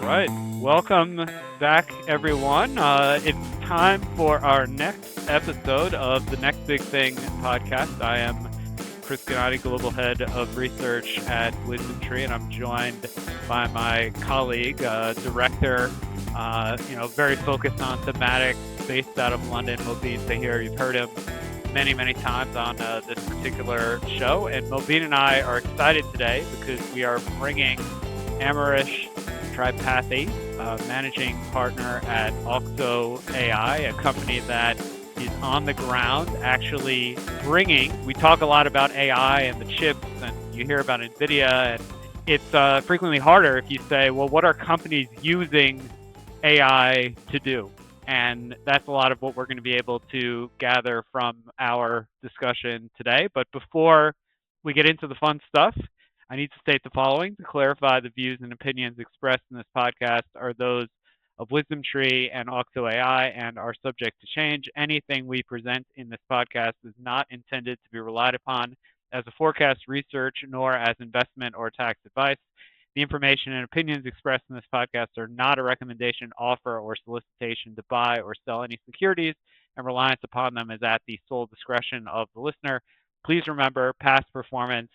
right. Welcome back, everyone. It's time for our next episode of the Next Big Thing podcast. I am Chris Gannatti, Global Head of Research at Wisdom Tree, and I'm joined by my colleague, Director, very focused on thematics, based out of London, Mobeen Tahir. You've heard him many, many times on this particular show. And Mobeen and I are excited today because we are bringing Amaresh Tripathy, managing partner at Auxo AI, a company that is on the ground actually bringing. We talk a lot about AI and the chips, and you hear about NVIDIA, and it's frequently harder if you say, well, what are companies using AI to do? And that's a lot of what we're going to be able to gather from our discussion today. But before we get into the fun stuff, I need to state the following to clarify the views and opinions expressed in this podcast are those of Wisdom Tree and Auxo AI and are subject to change. Anything we present in this podcast is not intended to be relied upon as a forecast, research, nor as investment or tax advice. The information and opinions expressed in this podcast are not a recommendation, offer, or solicitation to buy or sell any securities, and reliance upon them is at the sole discretion of the listener. Please remember, past performance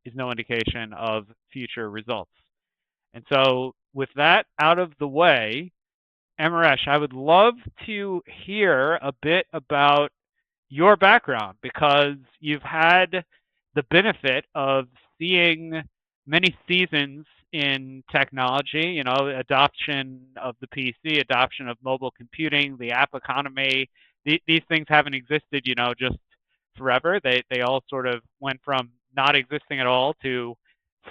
is no indication of future results. And so, with that out of the way, Amaresh, I would love to hear a bit about your background because you've had the benefit of seeing many seasons in technology, adoption of the PC, adoption of mobile computing, the app economy. These things haven't existed, just forever. They all sort of went from not existing at all to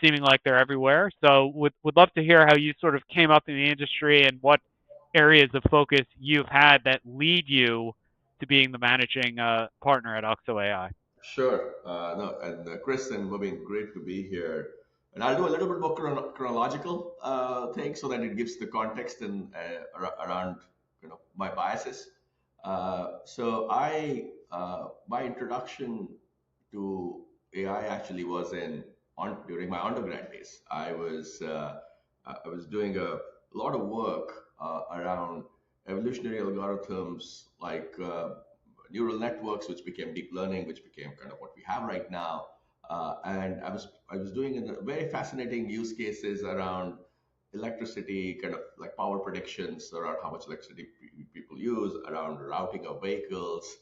seeming like they're everywhere. So would love to hear how you sort of came up in the industry and what areas of focus you've had that lead you to being the managing partner at Auxo AI. Sure. No, and Chris and Mobeen, great to be here. And I'll do a little bit more chronological thing so that it gives the context and around my biases. My introduction to AI actually was in on during my undergrad days. I was doing a lot of work around evolutionary algorithms like neural networks, which became deep learning, which became kind of what we have right now. And I was doing very fascinating use cases around electricity, kind of like power predictions around how much electricity people use, around routing of vehicles.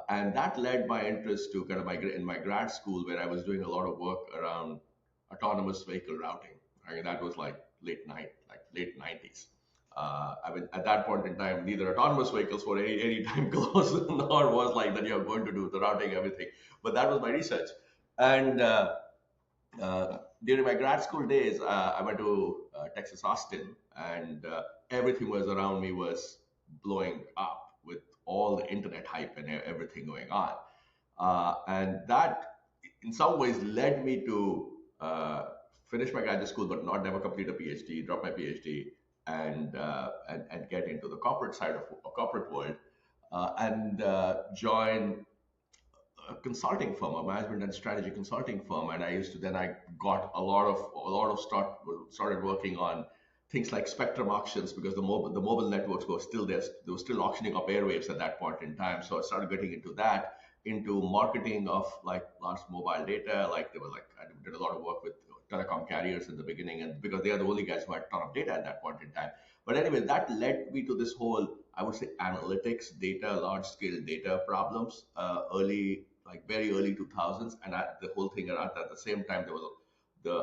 And that led my interest to kind of in my grad school, where I was doing a lot of work around autonomous vehicle routing. I mean, that was like late 90s. I mean, at that point in time, neither autonomous vehicles were any time close, nor was like that you're going to do the routing, everything. But that was my research. And during my grad school days, I went to Texas Austin, and everything was around me was blowing up with all the internet hype and everything going on. And that, in some ways, led me to finish my graduate school, but not never complete a PhD, drop my PhD, and get into the corporate side of corporate world, and join a consulting firm, a management and strategy consulting firm. And I got started working on things like spectrum auctions because the mobile networks were still there. They were still auctioning up airwaves at that point in time. So I started getting into that, into marketing of like large mobile data. I did a lot of work with telecom carriers in the beginning, and because they are the only guys who had a ton of data at that point in time. But anyway, that led me to this whole, I would say, analytics, data, large scale data problems, very early 2000s. And the whole thing around at the same time, there was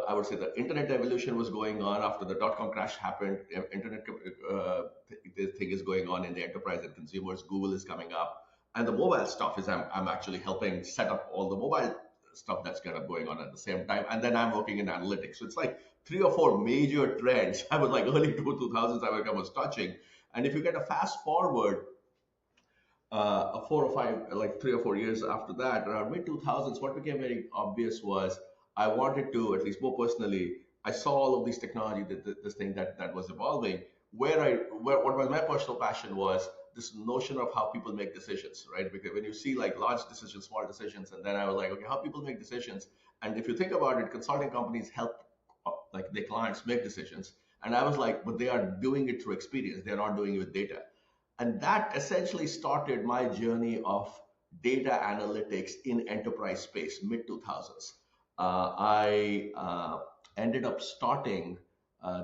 I would say the internet evolution was going on after the dot-com crash happened. Internet this thing is going on in the enterprise and consumers. Google is coming up, and the mobile stuff is I'm actually helping set up all the mobile stuff that's kind of going on at the same time. And then I'm working in analytics. So it's like three or four major trends. I was like early 2000s, I was touching. And if you get a fast forward, a 4 or 5, like 3 or 4 years after that, around mid 2000s, what became very obvious was I wanted to, at least more personally, I saw all of these technology, this thing that was evolving. What was my personal passion was this notion of how people make decisions, right? Because when you see like large decisions, small decisions, and then I was like, okay, how people make decisions. And if you think about it, consulting companies help like their clients make decisions. And I was like, but they are doing it through experience. They're not doing it with data. And that essentially started my journey of data analytics in enterprise space, mid 2000s. I ended up starting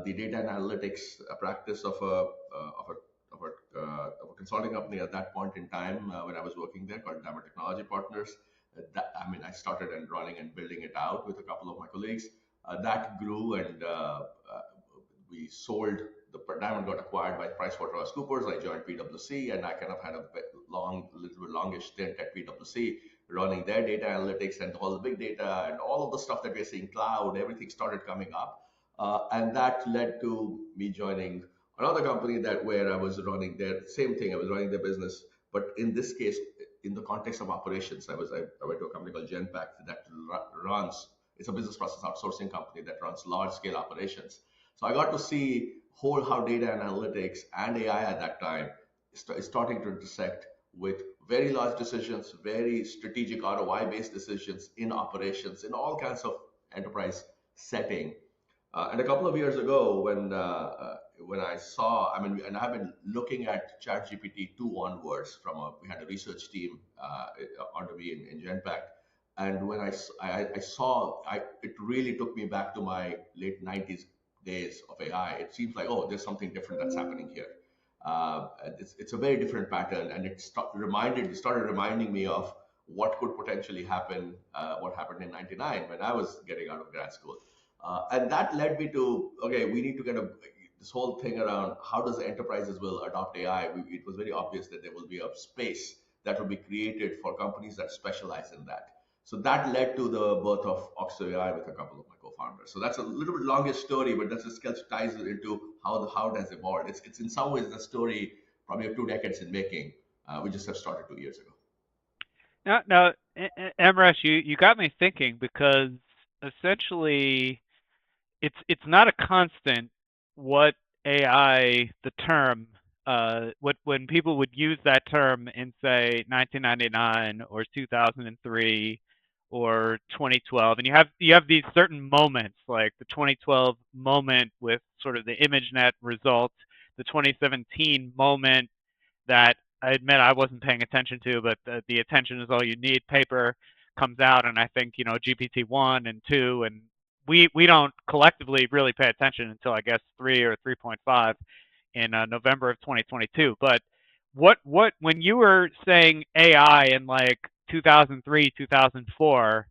the data analytics practice of a consulting company at that point in time when I was working there called Diamond Technology Partners. I started and running and building it out with a couple of my colleagues. That grew and we sold. The Diamond got acquired by PricewaterhouseCoopers. I joined PwC, and I kind of had a little bit longish stint at PwC, running their data analytics and all the big data and all of the stuff that we're seeing, cloud, everything started coming up, and that led to me joining another company that where I was running their same thing. I was running their business, but in this case, in the context of operations, I went to a company called Genpact that runs. It's a business process outsourcing company that runs large scale operations. So I got to see whole how data analytics and AI at that time is starting to intersect with very large decisions, very strategic ROI based decisions in operations, in all kinds of enterprise setting. And a couple of years ago, when I saw, and I've been looking at ChatGPT 2 onwards we had a research team under me in Genpact. And when I saw, it really took me back to my late 90s days of AI. It seems like, oh, there's something different that's happening here. It's a very different pattern, and it started reminding me of what could potentially happen, what happened in '99 when I was getting out of grad school. And that led me to, okay, we need to kind of this whole thing around how does the enterprises will adopt AI. It was very obvious that there will be a space that will be created for companies that specialize in that. So that led to the birth of Auxo AI with a couple of my co-founders. So that's a little bit longish story, but that just ties it into how it has evolved. It's in some ways the story probably of 2 decades in making. We just have started 2 years ago. Now, Amaresh, you got me thinking because essentially it's not a constant what AI the term what when people would use that term in say 1999 or 2003 or 2012, and you have these certain moments like the 2012 moment with sort of the ImageNet result, the 2017 moment that I admit I wasn't paying attention to, but the attention is all you need paper comes out, and I think GPT 1 and 2, and we don't collectively really pay attention until I guess 3 or 3.5 in November of 2022. But what when you were saying AI in like 2003, 2004,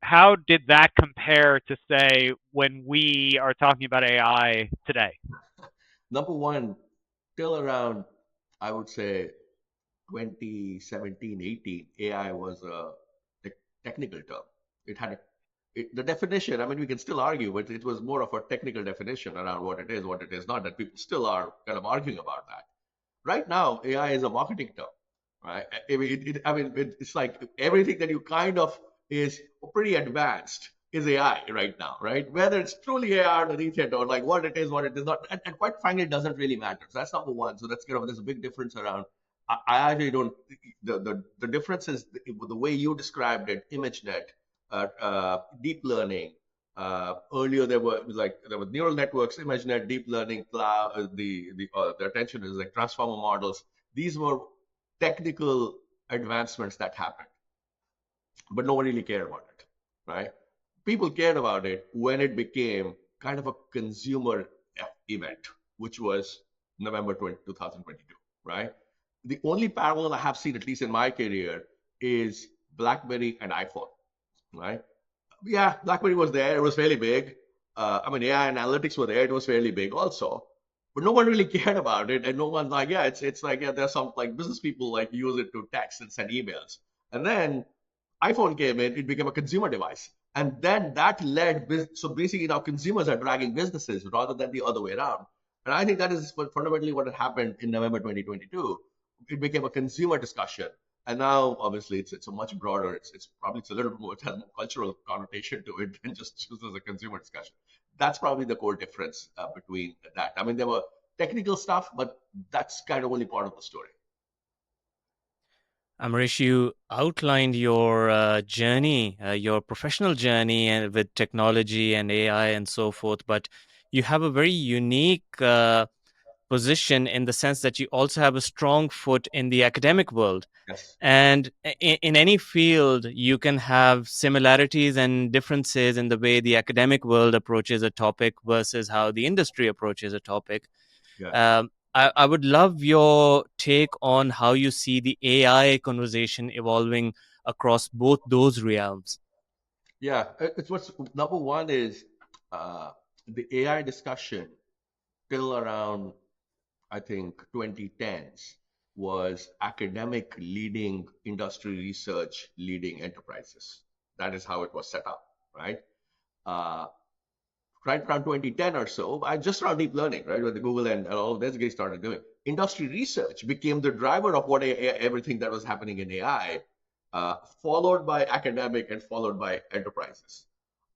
how did that compare to say when we are talking about AI today? Number one, till around, I would say, 2017, 18, AI was a technical term. It had the definition. I mean, we can still argue, but it was more of a technical definition around what it is not. That people still are kind of arguing about that. Right now, AI is a marketing term, right? It's like everything that you kind of is pretty advanced is AI right now, right? Whether it's truly AI underneath it or like what it is not, and quite frankly, it doesn't really matter. So that's number one. So that's kind of there's a big difference around. I actually don't. The difference is the way you described it, ImageNet, deep learning. Earlier there were neural networks, ImageNet, deep learning, cloud. The attention is like transformer models. These were technical advancements that happened, but no one really cared about it, right? People cared about it when it became kind of a consumer event, which was November 2022, right? The only parallel I have seen, at least in my career, is BlackBerry and iPhone, right? Yeah, BlackBerry was there. It was fairly big. AI analytics were there. It was fairly big also. But no one really cared about it. And no one like, yeah, it's like, yeah, there's some like business people like use it to text and send emails. And then iPhone came in, it became a consumer device. And then that so basically now consumers are dragging businesses rather than the other way around. And I think that is fundamentally what had happened in November 2022. It became a consumer discussion. And now, obviously, it's a much broader. It's a little bit more. It has more cultural connotation to it than just as a consumer discussion. That's probably the core difference between that. I mean, there were technical stuff, but that's kind of only part of the story. Amrish, you outlined your journey, your professional journey, and with technology and AI and so forth. But you have a very unique position in the sense that you also have a strong foot in the academic world. Yes. And in any field, you can have similarities and differences in the way the academic world approaches a topic versus how the industry approaches a topic. Yeah. I would love your take on how you see the AI conversation evolving across both those realms. Yeah. It's what's number one is uh, the AI discussion till around, I think, 2010s was academic leading industry research leading enterprises. That is how it was set up, right? Uh, right around 2010 or so, I just around deep learning, right, with the Google and all of this guys started doing. Industry research became the driver of everything that was happening in AI, followed by academic and followed by enterprises.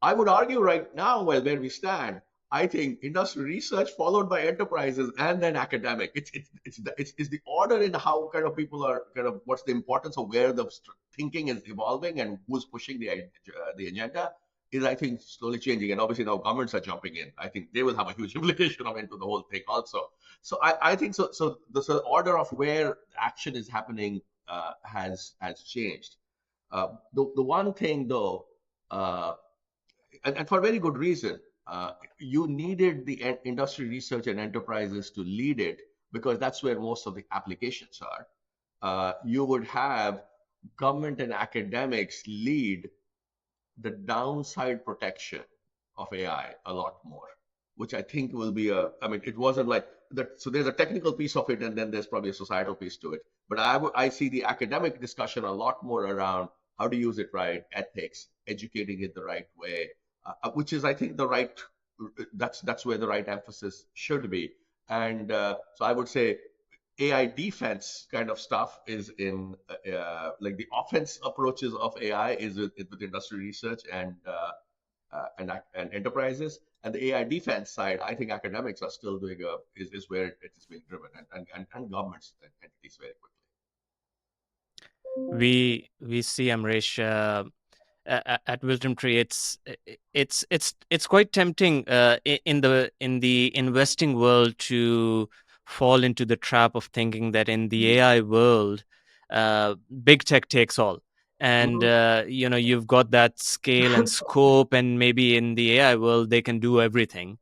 I would argue right now, well, where we stand, I think industry research followed by enterprises and then academic. It's the order in how kind of people are kind of what's the importance of where the thinking is evolving and who's pushing the agenda is I think slowly changing, and obviously now governments are jumping in. I think they will have a huge implication of into the whole thing also. So I think so. So the order of where action is happening has changed. The one thing though, uh, and for very good reason, you needed the industry research and enterprises to lead it because that's where most of the applications are. You would have government and academics lead the downside protection of AI a lot more, which I think will be I mean, it wasn't like that. So there's a technical piece of it, and then there's probably a societal piece to it. But I see the academic discussion a lot more around how to use it right, ethics, educating it the right way, which is, I think, the right. That's where the right emphasis should be. And so I would say AI defense kind of stuff is in like the offense approaches of AI is with industry research and enterprises, and the AI defense side, I think academics are still doing is where it is being driven, and governments and entities very quickly. We see, Amresh, at Wisdom Tree, it's quite tempting in the investing world to fall into the trap of thinking that in the AI world, big tech takes all, and Mhm. you've got that scale and scope, and maybe in the AI world they can do everything.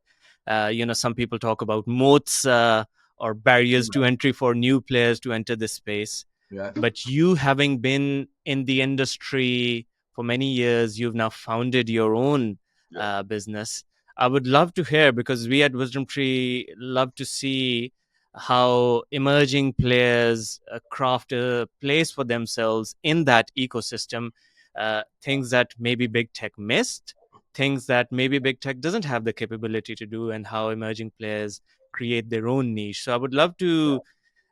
Some people talk about moats or barriers to entry for new players to enter this space. Yes. But you, having been in the industry for many years, you've now founded your own Yeah. business. I would love to hear, because we at Wisdom Tree love to see how emerging players craft a place for themselves in that ecosystem. Things that maybe big tech missed, things that maybe big tech doesn't have the capability to do, and how emerging players create their own niche. So I would love to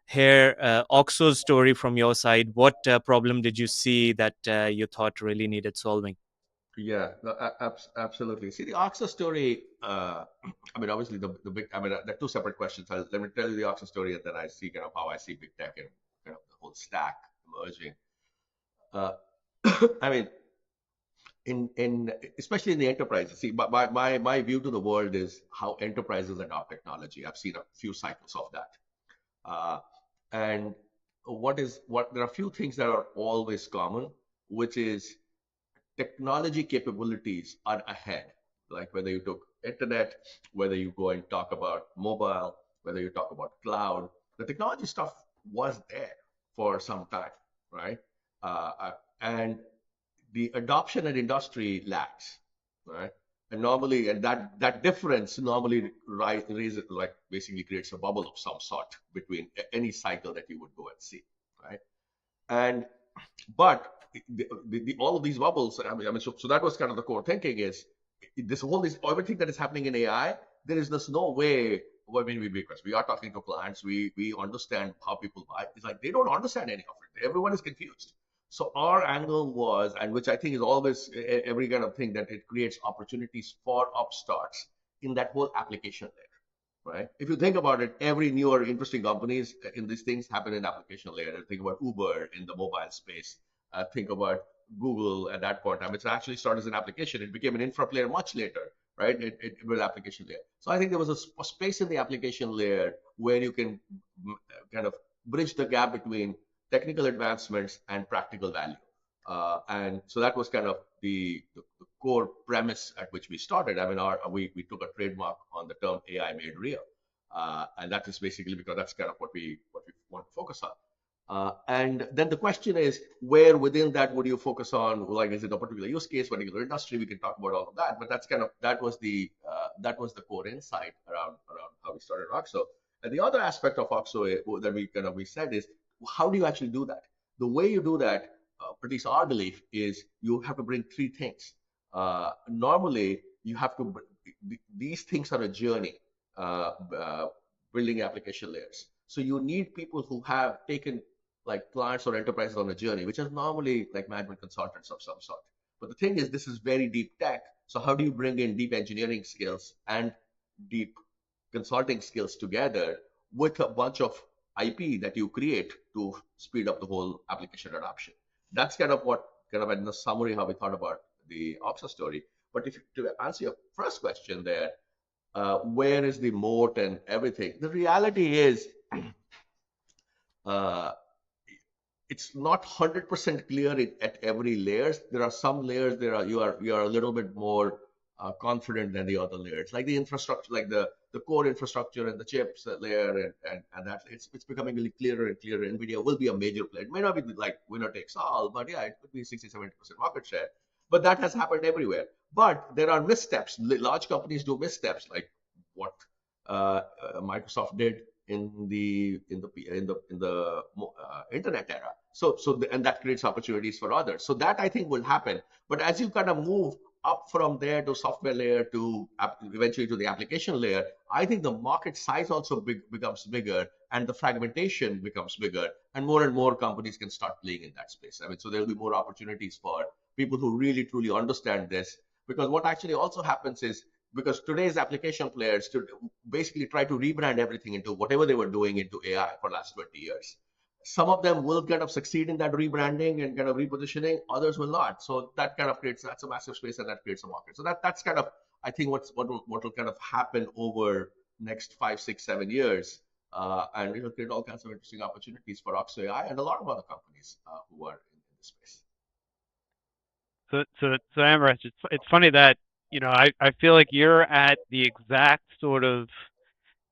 hear Auxo's story from your side. What problem did you see that you thought really needed solving? Yeah, no, absolutely. See, the Oxa story, I mean, obviously the big, I mean, they're two separate questions. Let me tell you the Oxa story, and then I see kind of how I see big tech and kind of the whole stack emerging. Uh, I mean, in especially in the enterprises, see, my view to the world is how enterprises adopt technology. I've seen a few cycles of that. And what there are a few things that are always common, which is technology capabilities are ahead. Like whether you took internet, whether you go and talk about mobile, whether you talk about cloud, the technology stuff was there for some time, right? And the adoption and industry lags, right? And normally, and that difference normally raises, like basically creates a bubble of some sort between any cycle that you would go and see, right? And but all of these bubbles, so that was kind of the core thinking is this everything that is happening in AI. There is just no way. Well, I mean, because we are talking to clients, we understand how people buy. It's like they don't understand any of it. Everyone is confused. So our angle was, and which I think is always every kind of thing, that it creates opportunities for upstarts in that whole application layer, right? If you think about it, every new or interesting companies in these things happen in application layer. Think about Uber in the mobile space. Think about Google at that point in time. It's actually started as an application. It became an infra player much later, right? It built application layer. So I think there was a space in the application layer where you can kind of bridge the gap between technical advancements and practical value. And so that was kind of the core premise at which we started. I mean, we took a trademark on the term AI made real. And that is basically because that's kind of what we want to focus on. And then the question is, where within that would you focus on? Like, is it a particular use case, particular industry? We can talk about all of that, but that's kind of that was the core insight around how we started Auxo. And the other aspect of Auxo that we said is, how do you actually do that? The way you do that, at least our belief, is you have to bring three things. Normally, you have to these things are a journey, building application layers. So you need people who have taken like clients or enterprises on a journey, which are normally like management consultants of some sort. But the thing is, this is very deep tech. So how do you bring in deep engineering skills and deep consulting skills together with a bunch of IP that you create to speed up the whole application adoption? That's kind of what kind of in the summary how we thought about the Opsa story. But if to answer your first question there, where is the moat and everything? The reality is, uh, it's not 100% clear at every layers. There are some layers there are you are a little bit more confident than the other layers, like the infrastructure, like the core infrastructure and the chips layer, and that it's becoming really clearer and clearer. Nvidia will be a major player. It may not be like winner takes all, but yeah, it could be 60-70% market share. But that has happened everywhere. But there are missteps. Large companies do missteps, like what Microsoft did in the internet era. And that creates opportunities for others. So that I think will happen. But as you kind of move up from there to software layer to eventually to the application layer, I think the market size also becomes bigger and the fragmentation becomes bigger, and more companies can start playing in that space. I mean, so there'll be more opportunities for people who really truly understand this. Because what actually also happens is, because today's application players to basically try to rebrand everything into whatever they were doing into AI for the last 20 years. Some of them will kind of succeed in that rebranding and kind of repositioning, others will not. So that kind of creates, that's a massive space and that creates a market. So that's kind of, I think what will kind of happen over next 5, 6, 7 years. And it'll create all kinds of interesting opportunities for Auxo AI and a lot of other companies who are in this space. So Amaresh, it's funny that I feel like you're at the exact sort of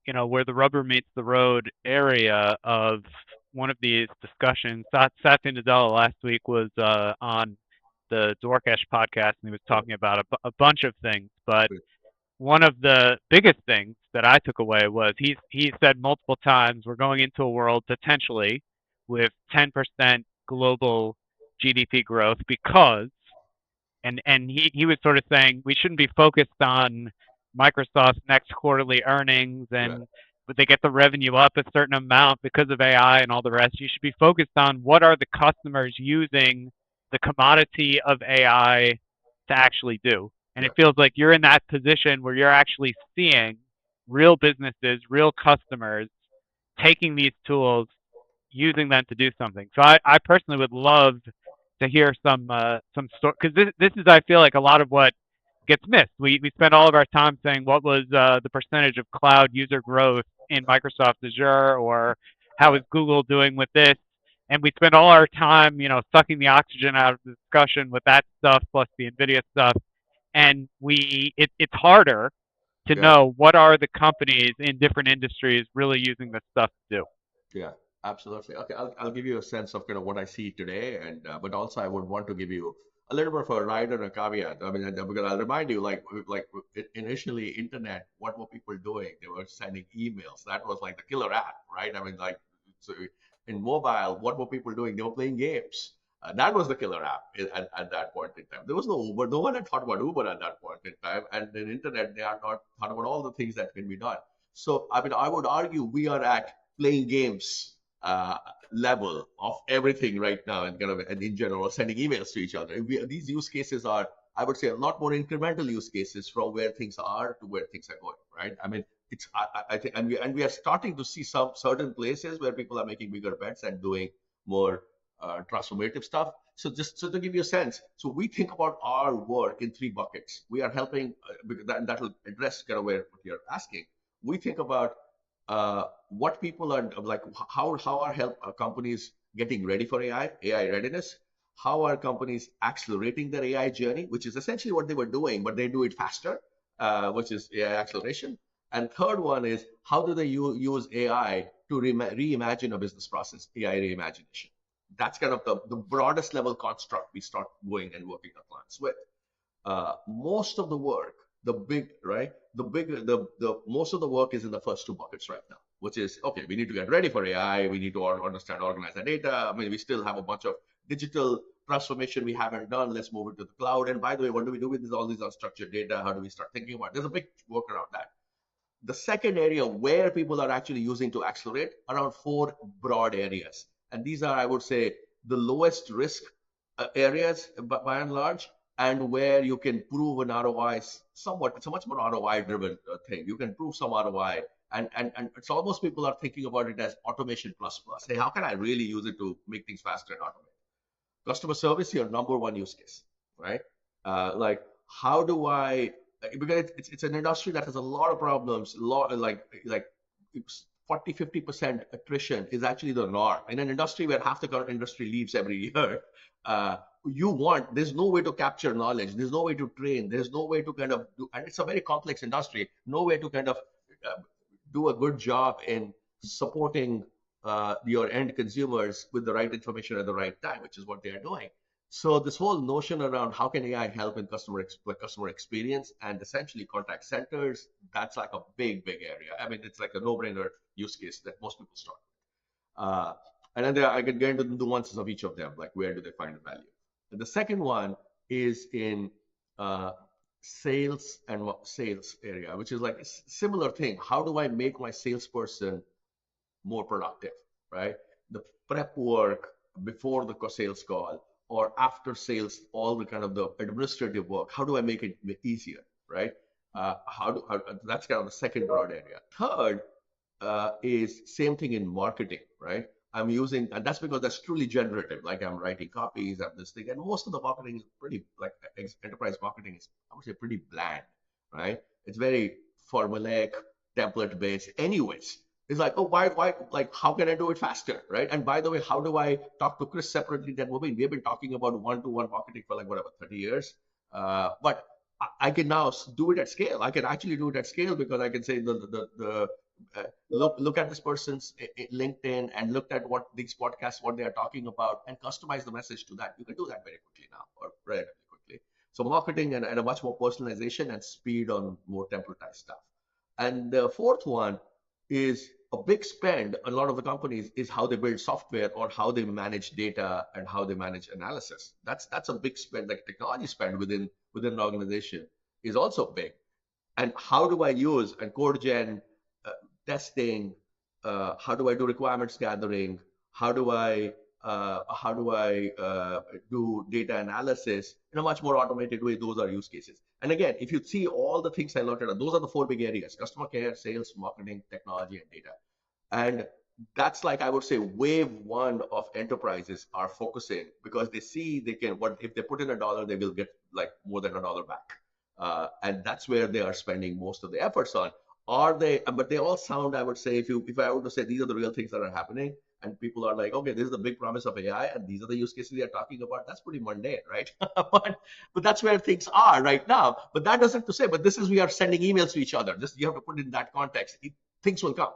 where the rubber meets the road area of one of these discussions. Satya Nadella last week was on the Dwarkesh podcast, and he was talking about a bunch of things. But one of the biggest things that I took away was he said multiple times we're going into a world potentially with 10% global GDP growth because and he was sort of saying we shouldn't be focused on Microsoft's next quarterly earnings Right. and but they get the revenue up a certain amount because of AI and all the rest. You should be focused on what are the customers using the commodity of AI to actually do. And Yeah. it feels like you're in that position where you're actually seeing real businesses, real customers taking these tools, using them to do something. So I personally would love to hear some story because this is I feel like a lot of what gets missed. We spend all of our time saying what was the percentage of cloud user growth in Microsoft Azure or how is Right. Google doing with this, and we spend all our time sucking the oxygen out of the discussion with that stuff plus the Nvidia stuff, and it's harder to Yeah. know what are the companies in different industries really using this stuff to do. Yeah, absolutely. Okay, I'll give you a sense of kind of what I see today, and but also I would want to give you a little bit of a ride and a caveat. I mean, because I'll remind you, like initially, internet, what were people doing? They were sending emails. That was like the killer app, right? I mean, like so in mobile, what were people doing? They were playing games. That was the killer app at that point in time. There was no Uber. No one had thought about Uber at that point in time. And in internet, they are not thought about all the things that can be done. So, I mean, I would argue we are at playing games level of everything right now, and kind of and in general sending emails to each other. These use cases are, I would say, a lot more incremental use cases from where things are to where things are going, right? I mean, I think, and we are starting to see some certain places where people are making bigger bets and doing more transformative stuff. So just so to give you a sense, so we think about our work in three buckets. We are helping, because that will address kind of where what you're asking. We think about what people are like, how are help companies getting ready for AI readiness. How are companies accelerating their AI journey, which is essentially what they were doing, but they do it faster, which is AI acceleration. And third one is how do they use AI to reimagine a business process, AI reimagination. That's kind of the broadest level construct we start going and working with clients with. Most of the work, the big, right? The most of the work is in the first two buckets right now, which is okay. We need to get ready for AI. We need to understand, organize the data. I mean, we still have a bunch of digital transformation we haven't done. Let's move it to the cloud. And by the way, what do we do with all these unstructured data? How do we start thinking about it? There's a big work around that. The second area where people are actually using to accelerate around four broad areas. And these are, I would say, the lowest risk areas by and large, and where you can prove an ROI somewhat. It's a much more ROI driven thing. You can prove some ROI. And it's almost people are thinking about it as automation plus plus. Hey, how can I really use it to make things faster and automate? Customer service, your number one use case, right? Like, how do I, because it's an industry that has a lot of problems, like 40-50% attrition is actually the norm. In an industry where half the current industry leaves every year, there's no way to capture knowledge, there's no way to train, there's no way to kind of do, and it's a very complex industry, no way to kind of do a good job in supporting your end consumers with the right information at the right time, which is what they are doing. So this whole notion around how can AI help in customer experience and essentially contact centers, that's like a big area. I mean, it's like a no-brainer use case that most people start with. And then I can get into the nuances of each of them, like where do they find the value. And the second one is in uh, sales area, which is like a similar thing. How do I make my salesperson more productive, right? The prep work before the sales call or after sales, all the kind of the administrative work. How do I make it easier, right? That's kind of the second broad area. Third is same thing in marketing, right? I'm using, and that's because that's truly generative. Like I'm writing copies, I'm this thing, and most of the marketing is pretty like enterprise marketing is, I would say, pretty bland, right? It's very formulaic, template based. Anyways, it's like, oh, why, like, how can I do it faster, right? And by the way, how do I talk to Chris separately than Mobeen? We've been talking about one-to-one marketing for like whatever 30 years, but I can now do it at scale. I can actually do it at scale because I can say the look at this person's LinkedIn and look at what these podcasts, what they are talking about, and customize the message to that. You can do that very quickly now, or relatively quickly. So marketing and a much more personalization and speed on more templatized stuff. And the fourth one is a big spend. A lot of the companies is how they build software or how they manage data and how they manage analysis. That's a big spend. Like technology spend within an organization is also big. And how do I use and code gen, uh, testing? How do I do requirements gathering? How do I do data analysis in a much more automated way? Those are use cases. And again, if you see all the things I looked at, those are the four big areas: customer care, sales, marketing, technology, and data. And that's like, I would say, wave one of enterprises are focusing because they see they can, what if they put in $1, they will get like more than $1 back. And that's where they are spending most of the efforts on. Are they? But they all sound, I would say, if I were to say these are the real things that are happening, and people are like, okay, this is the big promise of AI, and these are the use cases they are talking about. That's pretty mundane, right? but that's where things are right now. But that doesn't to say. But this is, we are sending emails to each other. Just you have to put it in that context. Things will come,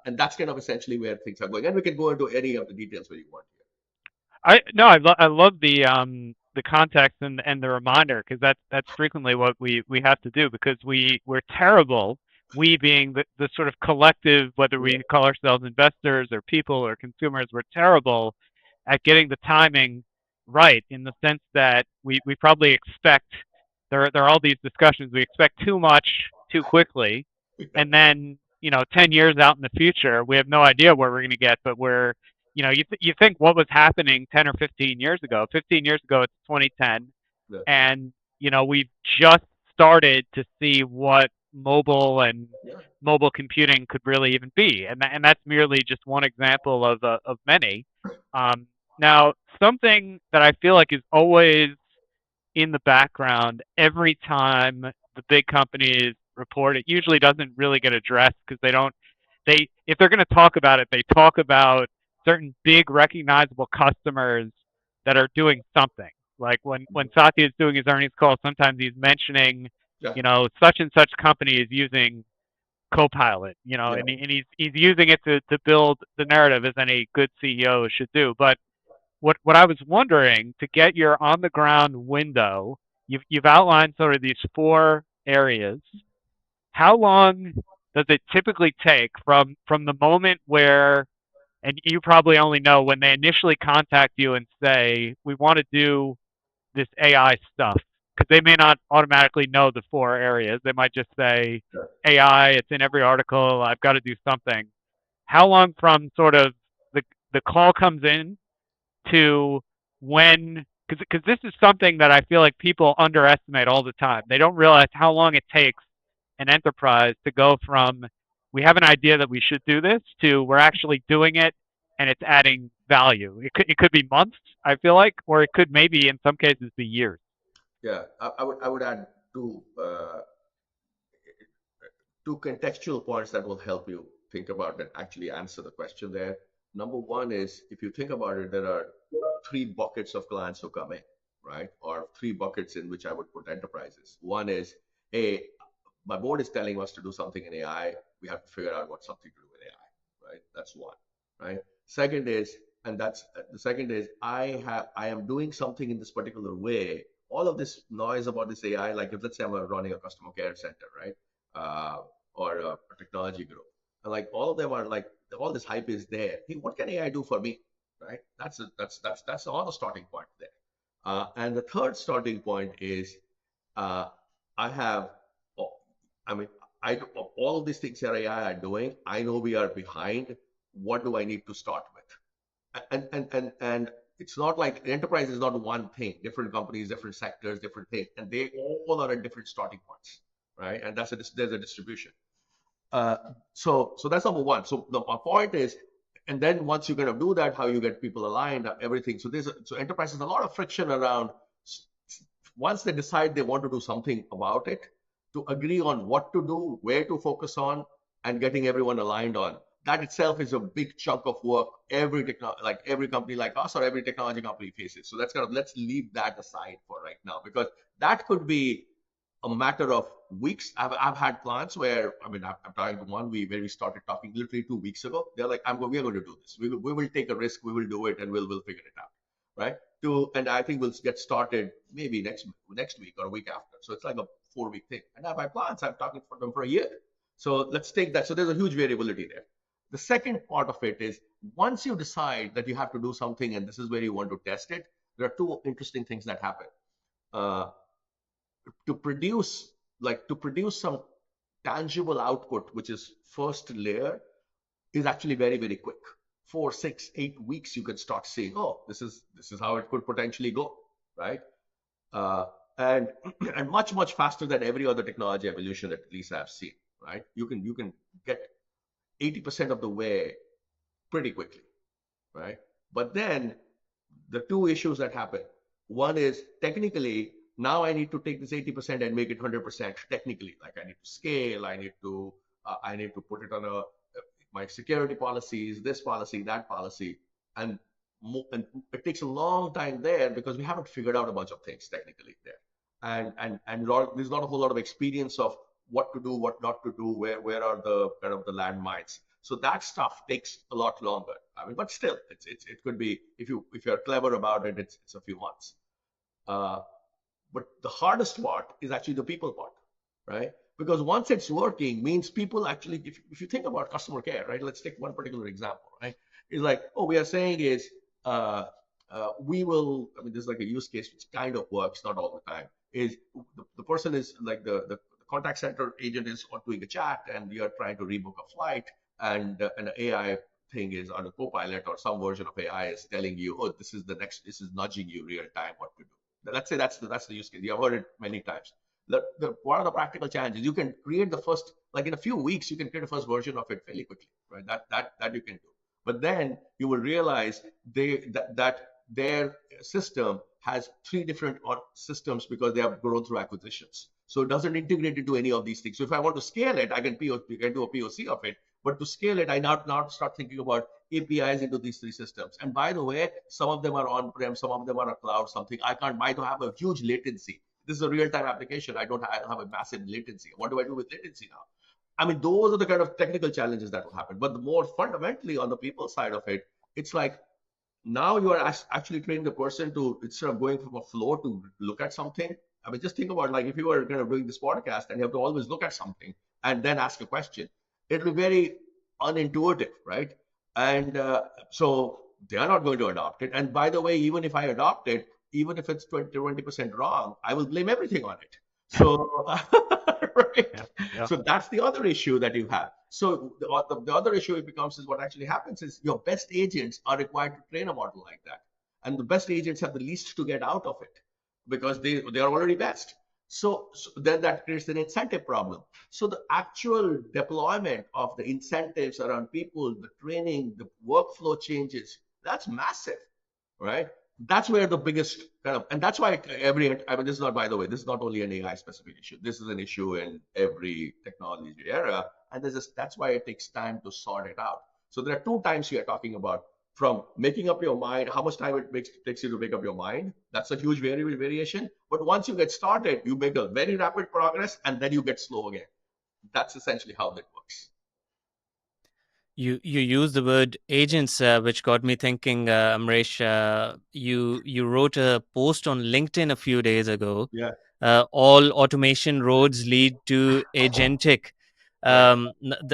and that's kind of essentially where things are going. And we can go into any of the details where you want here. I love the context and the reminder because that's frequently what we have to do because we're terrible. We being the sort of collective, whether Yeah, we call ourselves investors or people or consumers, we're terrible at getting the timing right in the sense that we probably expect there are all these discussions. We expect too much too quickly, and then 10 years out in the future, we have no idea where we're going to get, but you think what was happening 10 or 15 years ago. 15 years ago, it's 2010, yeah, and we've just started to see what yeah. mobile computing could really even be, and that's merely just one example of many. Um, Now, something that I feel like is always in the background every time the big companies report, it usually doesn't really get addressed because they don't, they, if they're going to talk about it, they talk about certain big recognizable customers that are doing something. Like when Satya is doing his earnings call, sometimes he's mentioning, Yeah, such and such company is using Copilot, yeah, and he's using it to build the narrative as any good CEO should do. But what I was wondering, to get your on the ground window, you've outlined sort of these four areas. How long does it typically take from the moment where, and you probably only know when they initially contact you and say we want to do this AI stuff, because they may not automatically know the four areas. They might just say sure. AI, it's in every article, I've got to do something. How long from sort of the call comes in to when, because this is something that I feel like people underestimate all the time. They don't realize how long it takes an enterprise to go from we have an idea that we should do this to we're actually doing it and it's adding value. It could be months, I feel like, or it could maybe in some cases be years. Yeah, I would add two contextual points that will help you think about and actually answer the question there. Number one is, if you think about it, there are three buckets of clients who come in, right? Or three buckets in which I would put enterprises. One is, hey, my board is telling us to do something in AI. We have to figure out what something to do with AI, right? That's one, right? Second is, and that's the second is, I am doing something in this particular way. All of this noise about this AI, like if let's say I'm running a customer care center, right? Uh, or a technology group. And like all of them are like all this hype is there. Hey, what can AI do for me? Right? That's all the starting point there. And the third starting point is uh, I have, oh, I mean, I all of these things that AI are doing. I know we are behind. What do I need to start with? And it's not like enterprise is not one thing. Different companies, different sectors, different things, and they all are at different starting points, right? And there's a distribution. Uh, so that's number one. So my point is, and then once you're going to do that, how you get people aligned, everything. So enterprise has a lot of friction around. Once they decide they want to do something about it, to agree on what to do, where to focus on, and getting everyone aligned on. That itself is a big chunk of work like every company like us or every technology company faces. So let's leave that aside for right now, because that could be a matter of weeks. I've had clients where, I mean, I'm talking to one where we started talking literally 2 weeks ago. They're like, we are going to do this. We will take a risk. We will do it, and we'll figure it out, right? And I think we'll get started maybe next week or a week after. So it's like a 4 week thing. And I have my clients. I'm talking for them for a year. So let's take that. So there's a huge variability there. The second part of it is, once you decide that you have to do something and this is where you want to test it, there are two interesting things that happen. Uh, to produce to produce some tangible output, which is first layer, is actually very, very quick. 4 6 8 weeks you can start seeing, oh, this is how it could potentially go, right? uh, and and much faster than every other technology evolution that at least I've seen, right? You can get 80% of the way pretty quickly, right? But then the two issues that happen. One is, technically, now I need to take this 80% and make it 100% technically. Like I need to scale, I need to put it on my security policies, this policy, that policy, and, and it takes a long time there because we haven't figured out a bunch of things technically there, and there's not a whole lot of experience of what to do, what not to do, where are the kind of the landmines. So that stuff takes a lot longer. I mean, but still, it could be, if you're clever about it, it's a few months. Uh, but the hardest part is actually the people part, right? Because once it's working, means people actually, if you think about customer care, right? Let's take one particular example, right? It's like, oh, we are saying is, uh, we will, I mean, there's like a use case which kind of works, not all the time, is the person is like the contact center agent is doing a chat and you're trying to rebook a flight, and an AI thing is on a copilot or some version of AI is telling you, oh, this is nudging you real time what to do. Let's say that's the use case. You've heard it many times. What are the practical challenges? You can create the first, like in a few weeks, you can create the first version of it fairly quickly, right? That you can do. But then you will realize that their system has three different systems because they have grown through acquisitions. So it doesn't integrate into any of these things. So if I want to scale it, I can do a POC of it. But to scale it, I now start thinking about APIs into these three systems. And by the way, some of them are on-prem, some of them are a cloud, something. I can't buy to have a huge latency. This is a real-time application. I don't have a massive latency. What do I do with latency now? I mean, those are the kind of technical challenges that will happen. But the more fundamentally on the people side of it, it's like now you are actually training the person to, instead of going from a flow to look at something. I mean, just think about, like, if you were kind of doing this podcast and you have to always look at something and then ask a question, it'll be very unintuitive, right? And so they are not going to adopt it. And by the way, even if I adopt it, even if it's 20% wrong, I will blame everything on it. So right. Yeah, yeah. So that's the other issue that you have. So the other issue it becomes is, what actually happens is your best agents are required to train a model like that. And the best agents have the least to get out of it because they are already best. So then that creates an incentive problem. So the actual deployment of the incentives around people, the training, the workflow changes, that's massive, right? That's where the biggest kind of, and that's why I mean, this is not, by the way, this is not only an AI specific issue. This is an issue in every technology era. And that's why it takes time to sort it out. So there are two times we are talking about, from making up your mind, how much time takes you to make up your mind. That's a huge variation. But once you get started, you make a very rapid progress and then you get slow again. That's essentially how that works. You use the word agents, which got me thinking, Amresh. You wrote a post on LinkedIn a few days ago. Yeah. All automation roads lead to agentic. Right.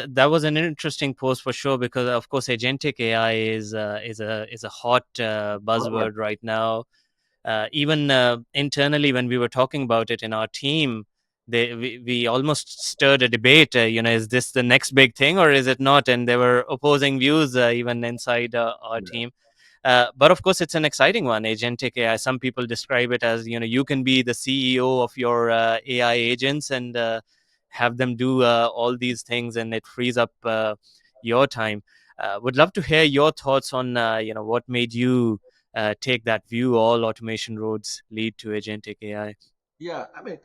That was an interesting post for sure, because of course agentic AI is a hot buzzword right now. Even internally, when we were talking about it in our team, we almost stirred a debate. Is this the next big thing or is it not? And there were opposing views even inside our Yeah. team. But of course, it's an exciting one, agentic AI. Some people describe it as, you can be the CEO of your AI agents and have them do all these things, and it frees up your time. Would love to hear your thoughts on, what made you take that view, all automation roads lead to agentic AI. Yeah, I mean,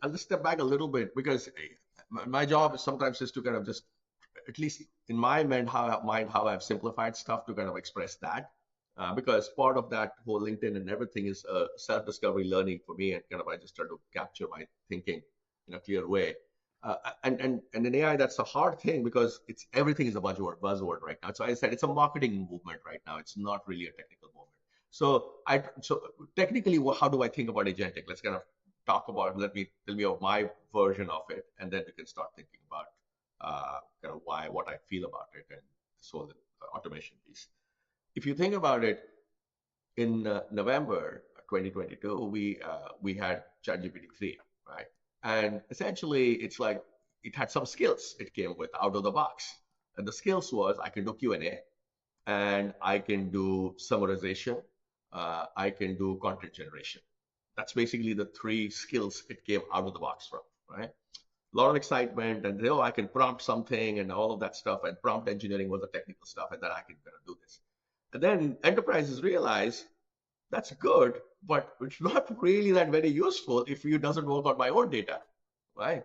I'll just step back a little bit because my job is sometimes is to kind of just, at least in my mind, how I've simplified stuff to kind of express that. Because part of that whole LinkedIn and everything is self-discovery learning for me, and kind of I just try to capture my thinking in a clear way. And in AI, that's a hard thing because it's everything is a buzzword right now. So I said it's a marketing movement right now. It's not really a technical movement. So technically, how do I think about agentic? Let's kind of talk about. Tell me of my version of it, and then we can start thinking about kind of what I feel about it, and so the automation piece. If you think about it, in November 2022, we had ChatGPT 3, right? And essentially, it's like it had some skills it came with out of the box, and the skills was I can do Q&A, and I can do summarization, I can do content generation. That's basically the three skills it came out of the box from, right? A lot of excitement, and I can prompt something and all of that stuff. And prompt engineering was the technical stuff, and then I can kind of do this. And then enterprises realize that's good, but it's not really that very useful if it doesn't work on my own data, right?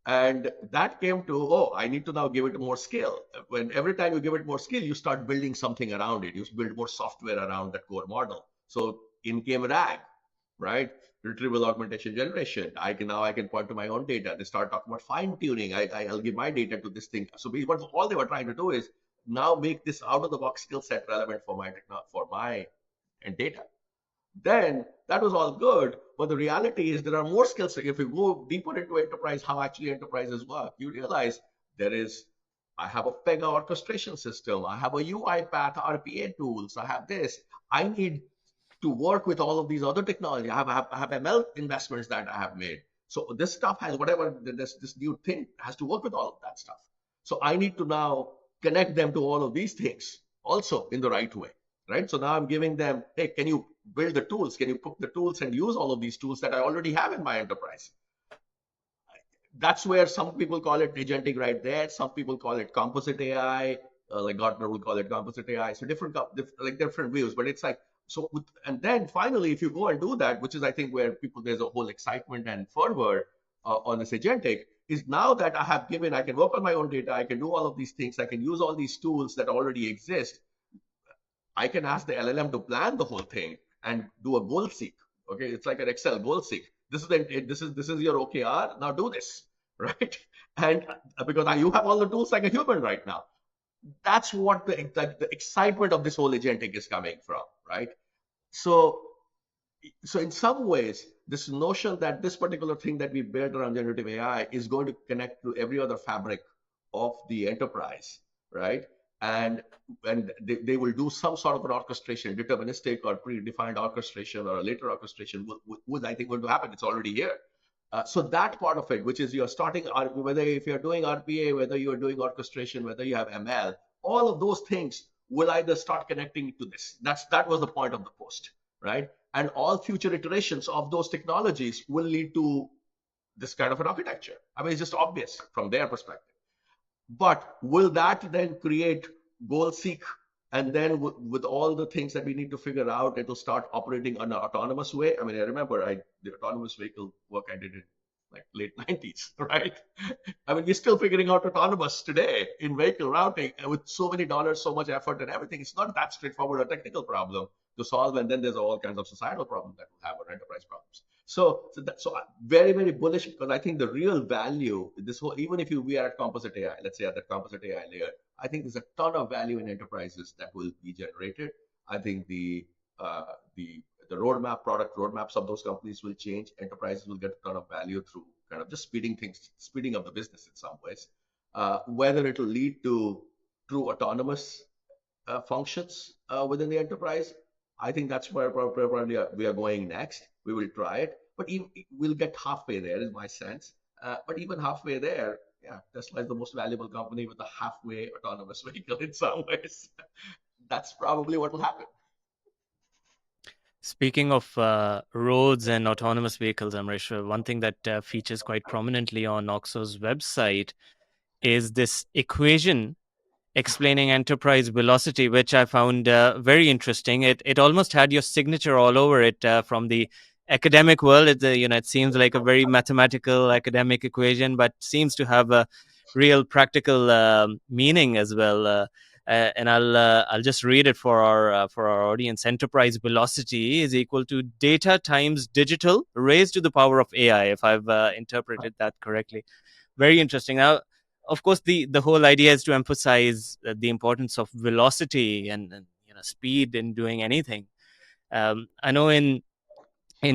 And that came to, I need to now give it more skill. When every time you give it more skill, you start building something around it. You build more software around that core model. So in came RAG, right? Retrieval augmentation generation. I can point to my own data. They start talking about fine tuning. I'll give my data to this thing. So what all they were trying to do is now make this out of the box skill set relevant for my data. Then that was all good. But the reality is there are more skills. If you go deeper into enterprise, how actually enterprises work, you realize I have a Pega orchestration system. I have a UiPath RPA tools. I have this. I need to work with all of these other technology. I have ML investments that I have made. So this stuff has whatever this new thing has to work with all of that stuff. So I need to now connect them to all of these things also in the right way, right? So now I'm giving them, hey, can you build the tools? Can you put the tools and use all of these tools that I already have in my enterprise? That's where some people call it agentic right there. Some people call it composite AI. like Gartner will call it composite AI. So different views, but it's like so. And then finally, if you go and do that, which is I think where there's a whole excitement and fervor on this agentic, is now that I can work on my own data, I can do all of these things, I can use all these tools that already exist. I can ask the LLM to plan the whole thing and do a goal seek. Okay, it's like an Excel goal seek. This is your OKR. Now do this, right? And because you have all the tools like a human right now. That's what the excitement of this whole agentic is coming from, right? So so in some ways, this notion that this particular thing that we built around generative AI is going to connect to every other fabric of the enterprise, right? And they will do some sort of an orchestration, deterministic or predefined orchestration or a later orchestration would I think going to happen. It's already here. So that part of it, which is you're starting, whether if you're doing RPA, whether you're doing orchestration, whether you have ML, all of those things will either start connecting to this. That was the point of the post, right? And all future iterations of those technologies will lead to this kind of an architecture. I mean, it's just obvious from their perspective. But will that then create goal seek? And then with all the things that we need to figure out, it will start operating on an autonomous way. I mean, I remember the autonomous vehicle work I did in like late 90s, right? I mean, we're still figuring out autonomous today in vehicle routing with so many dollars, so much effort and everything. It's not that straightforward a technical problem to solve. And then there's all kinds of societal problems that will have or enterprise problems. So very, very bullish because I think the real value, this whole, even if we are at composite AI, let's say at the composite AI layer, I think there's a ton of value in enterprises that will be generated. I think uh, the the product roadmaps of those companies will change. Enterprises will get a ton of value through kind of just speeding up the business in some ways. Whether it will lead to true autonomous functions within the enterprise, I think that's where probably we are going next. We will try it, but we'll get halfway there, is my sense. But even halfway there, yeah, Tesla is the most valuable company with a halfway autonomous vehicle in some ways. That's probably what will happen. Speaking of roads and autonomous vehicles, Amaresh, one thing that features quite prominently on Auxo's website is this equation explaining enterprise velocity, which I found very interesting. It almost had your signature all over it from the academic world. It seems like a very mathematical academic equation, but seems to have a real practical meaning as well. And I'll just read it for our audience. Enterprise velocity is equal to data times digital raised to the power of AI. If I've interpreted that correctly, very interesting. Now, of course, the whole idea is to emphasize the importance of velocity and speed in doing anything. I know in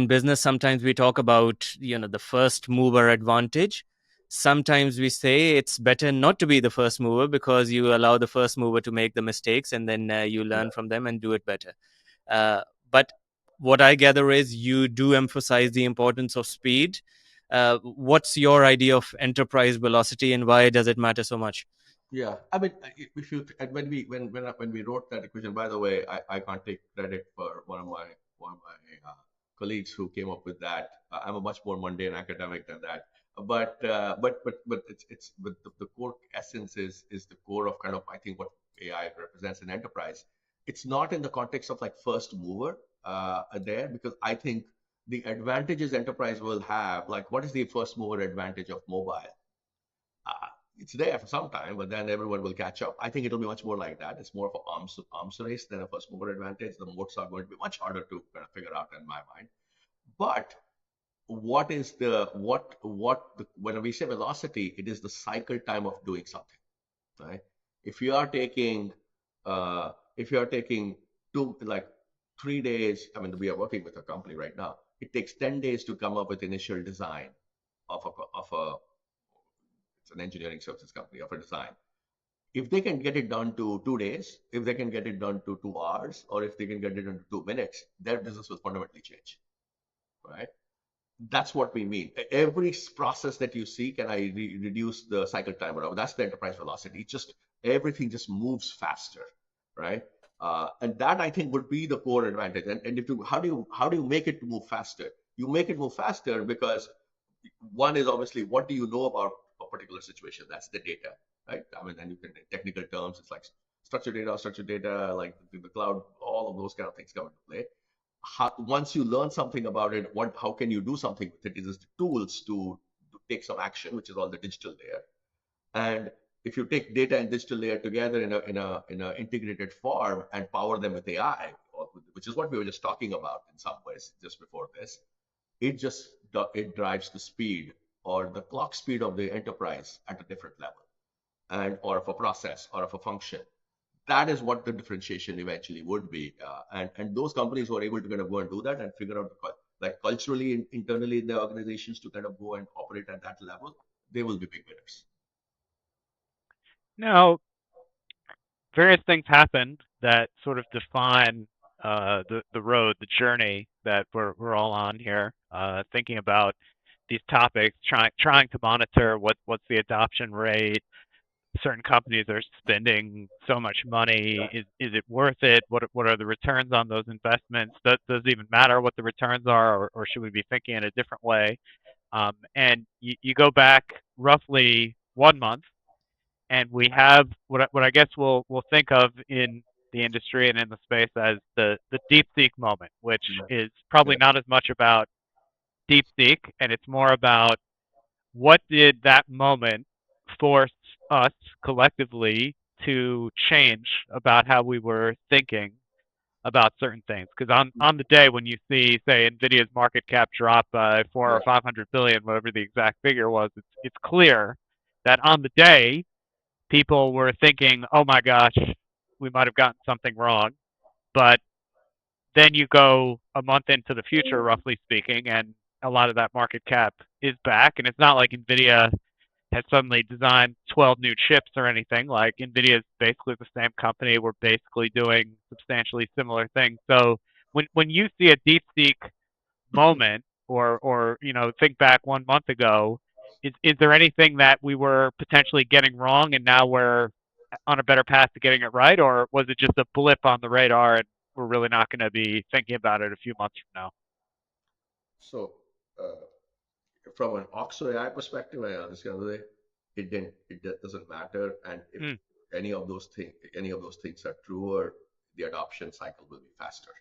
business sometimes we talk about the first mover advantage. Sometimes we say it's better not to be the first mover because you allow the first mover to make the mistakes and then you learn from them and do it better. But what I gather is you do emphasize the importance of speed. What's your idea of enterprise velocity and why does it matter so much? Yeah, I mean, if you and when we wrote that equation, by the way, I can't take credit for one of my colleagues who came up with that. I'm a much more mundane academic than that. But the core essence is the core of kind of I think what AI represents in enterprise. It's not in the context of like first mover there because I think the advantages enterprise will have, like what is the first mover advantage of mobile? uh, it's there for some time, but then everyone will catch up. I think it'll be much more like that. It's more of an arms race than a first mover advantage. The moats are going to be much harder to kind of figure out in my mind. But what is when we say velocity, it is the cycle time of doing something, right? If you are taking two like 3 days, I mean, we are working with a company right now. It takes 10 days to come up with initial design of a it's an engineering services company of a design. If they can get it done to 2 days, if they can get it done to 2 hours, or if they can get it done to 2 minutes, their business will fundamentally change, right? That's what we mean. Every process that you see, can I reduce the cycle time? Or that's the enterprise velocity. It's just everything just moves faster, right? And that I think would be the core advantage. And if you how do you make it move faster? You make it move faster because one is obviously what do you know about a particular situation? That's the data, right? I mean, then you can in technical terms, it's like structured data, like the cloud, all of those kind of things come into play. Once you learn something about it, how can you do something with it? Is the tools to take some action, which is all the digital layer. And if you take data and digital layer together in a integrated form and power them with AI, which is what we were just talking about in some ways just before this, it drives the speed or the clock speed of the enterprise at a different level, and or of a process or of a function. That is what the differentiation eventually would be. And those companies who are able to kind of go and do that and figure out like culturally internally in their organizations to kind of go and operate at that level, they will be big winners. Now, various things happen that sort of define the road, the journey that we're all on here. Thinking about these topics, trying to monitor what's the adoption rate. Certain companies are spending so much money. Is it worth it? What are the returns on those investments? Does it even matter what the returns are, or should we be thinking in a different way? And you go back roughly 1 month, and we have what I guess we'll think of in the industry and in the space as the deep seek moment, which is probably Yeah. not as much about deep seek, and it's more about what did that moment force us collectively to change about how we were thinking about certain things. Because on the day when you see, say, Nvidia's market cap drop by four Yeah. or 500 billion, whatever the exact figure was, it's clear that on the day people were thinking, "Oh my gosh, we might have gotten something wrong." But then you go a month into the future, roughly speaking, and a lot of that market cap is back. And it's not like Nvidia has suddenly designed 12 new chips or anything. Like Nvidia is basically the same company. We're basically doing substantially similar things. So when you see a deep seek moment, or think back 1 month ago, is there anything that we were potentially getting wrong and now we're on a better path to getting it right, or was it just a blip on the radar and we're really not going to be thinking about it a few months from now? So, uh, from an Auxo AI perspective, I understand that it doesn't matter, and if Hmm. any of those things are truer, the adoption cycle will be faster.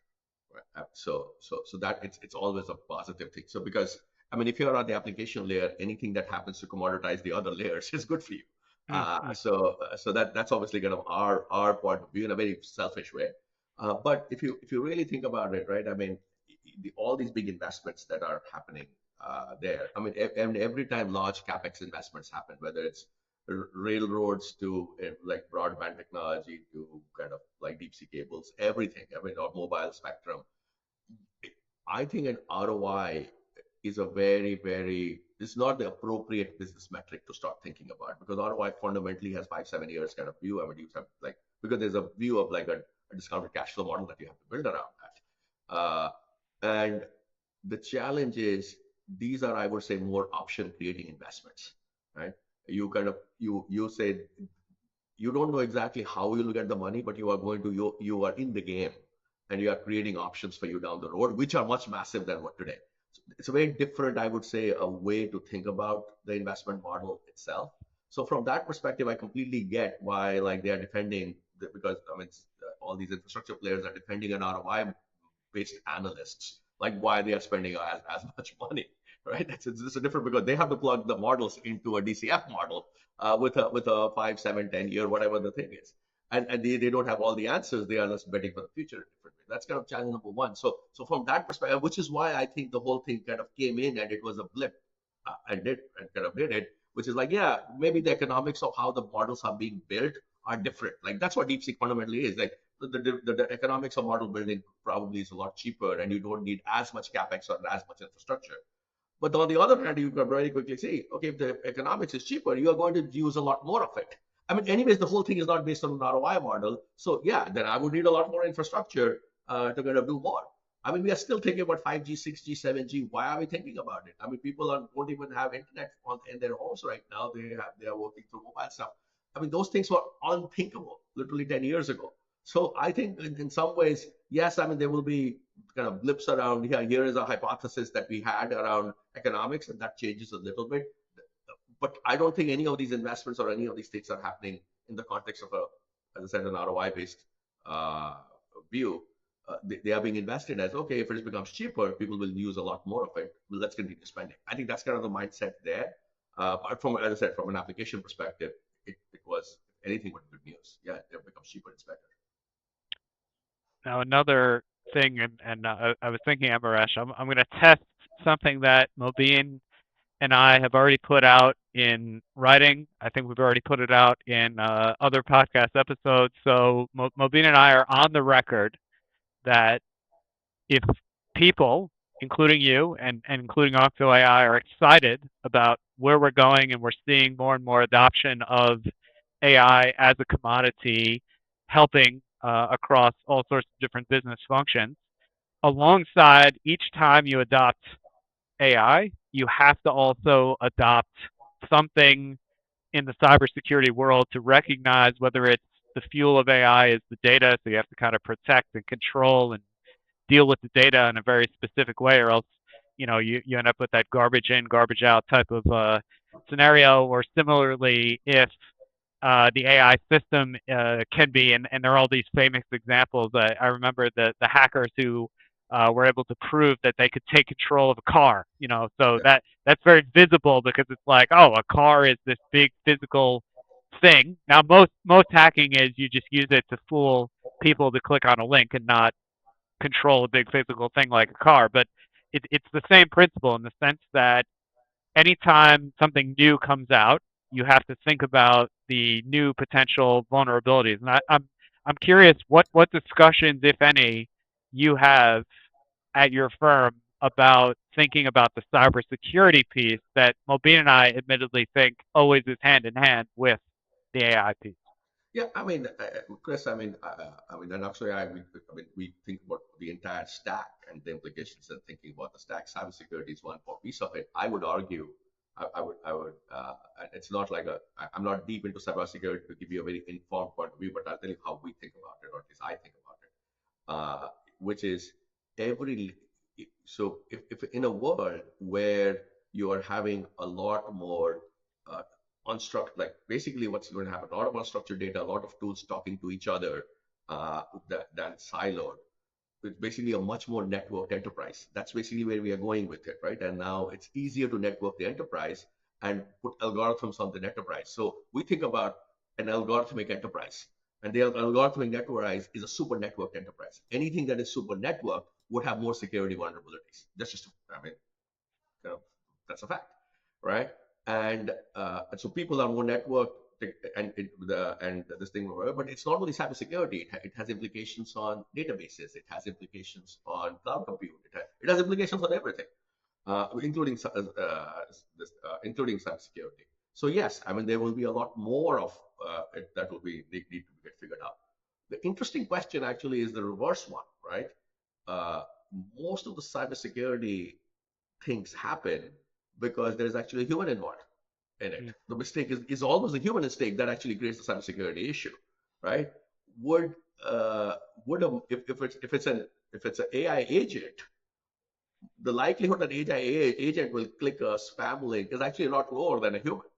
Right? So that it's always a positive thing. So because I mean, if you're on the application layer, anything that happens to commoditize the other layers is good for you. Hmm. Hmm. So that's obviously kind of our point of view in a very selfish way. But if you really think about it, right? I mean, all these big investments that are happening there. I mean, and every time large capex investments happen, whether it's railroads to like broadband technology to kind of like deep sea cables, everything. I mean, or mobile spectrum. I think an ROI is a very, it's not the appropriate business metric to start thinking about, because ROI fundamentally has 5, 7 years kind of view. I mean, you have like, because there's a view of like a discounted cash flow model that you have to build around that. And the challenge is these are, I would say, more option creating investments, right? You kind of, you say you don't know exactly how you'll get the money, but you are in the game, and you are creating options for you down the road, which are much massive than what today. So it's a very different, I would say, a way to think about the investment model itself. So from that perspective, I completely get why like they are defending because I mean all these infrastructure players are defending an ROI based analysts, like why they are spending as much money, right? It's a different because they have to plug the models into a DCF model with a 5, 7, 10 year, whatever the thing is. And they don't have all the answers. They are just betting for the future in a different way. That's kind of challenge number one. So from that perspective, which is why I think the whole thing kind of came in and it was a blip and kind of did it, which is like, yeah, maybe the economics of how the models are being built are different. Like that's what DeepSeek fundamentally is. Like the economics of model building probably is a lot cheaper, and you don't need as much capex or as much infrastructure. But on the other hand, you can very quickly see, okay, if the economics is cheaper, you are going to use a lot more of it. I mean, anyways, the whole thing is not based on an ROI model. So yeah, then I would need a lot more infrastructure to kind of do more. I mean, we are still thinking about 5G, 6G, 7G. Why are we thinking about it? I mean, people don't even have internet in their homes right now. They are working through mobile stuff. I mean, those things were unthinkable literally 10 years ago. So I think in some ways, yes, I mean, there will be kind of blips around here. Here is a hypothesis that we had around economics, and that changes a little bit. But I don't think any of these investments or any of these things are happening in the context of as I said, an ROI based uh, view. They are being invested as, okay, if it becomes cheaper, people will use a lot more of it. Well, let's continue spending. I think that's kind of the mindset there. But from, as I said, from an application perspective, it was anything but good news. Yeah, it becomes cheaper, it's better. Now, another thing, and I was thinking, Amaresh, I'm going to test something that Mobeen and I have already put out in writing. I think we've already put it out in other podcast episodes. So Mobeen and I are on the record that if people, including you and including Auxo AI, are excited about where we're going and we're seeing more and more adoption of AI as a commodity, helping across all sorts of different business functions, alongside each time you adopt AI, you have to also adopt something in the cybersecurity world to recognize whether it's the fuel of AI is the data, so you have to kind of protect and control and deal with the data in a very specific way, or else you end up with that garbage in, garbage out type of scenario. Or similarly, if the AI system can be, and there are all these famous examples. I remember the hackers who were able to prove that they could take control of a car. So Yeah. that's very visible because it's like, oh, a car is this big physical thing. Now, most hacking is you just use it to fool people to click on a link and not control a big physical thing like a car. But it's the same principle in the sense that anytime something new comes out, you have to think about the new potential vulnerabilities. And I'm curious what discussions, if any, you have at your firm about thinking about the cybersecurity piece that Mobeen and I admittedly think always is hand in hand with the AI piece. Yeah, I mean, Chris, and actually, we think about the entire stack and the implications, and thinking about the stack. Cybersecurity is one more piece of it. I would argue, I would, and it's not like I'm not deep into cybersecurity to give you a very informed point of view, but I'll tell you how we think about it, or at least I think about it, which is every, so if in a world where you are having a lot more uh, unstructured, like basically what's going to happen, a lot of unstructured data, a lot of tools talking to each other, than siloed. It's basically a much more networked enterprise. That's basically where we are going with it, right? And now it's easier to network the enterprise and put algorithms on the enterprise. So we think about an algorithmic enterprise, and the algorithmic enterprise is a super networked enterprise. Anything that is super networked would have more security vulnerabilities. That's just, I mean, you know, that's a fact, right? And so people are more networked, and this thing, but it's not only cybersecurity. It has implications on databases. It has implications on cloud compute. It has implications on everything, including cybersecurity. So yes, I mean there will be a lot more of it that will be need to get figured out. The interesting question actually is the reverse one, right? Uh, Most of the cybersecurity things happen because there's actually a human involved in it. Mm. The mistake is almost a human mistake that actually creates the cybersecurity issue, right? Would uh, would a, if it's an AI agent, the likelihood that AI agent will click a spam link is actually a lot lower than a human,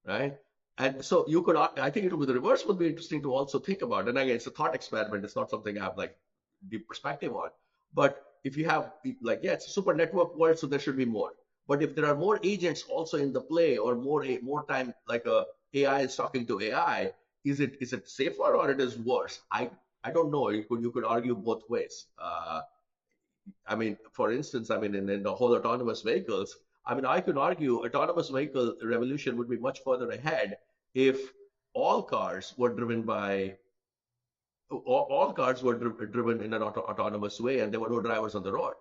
right? And so you could, I think it would, the reverse would be interesting to also think about. And again, it's a thought experiment. It's not something I have like deep perspective on. But if you have like, yeah, it's a super network world, so there should be more. But if there are more agents also in the play, or more time, like a AI is talking to AI, is it safer or it is worse? I don't know. You could argue both ways. I mean, for instance, I mean, in the whole autonomous vehicles, I mean, I could argue autonomous vehicle revolution would be much further ahead if all cars were driven by all cars were driven in an autonomous way, and there were no drivers on the road,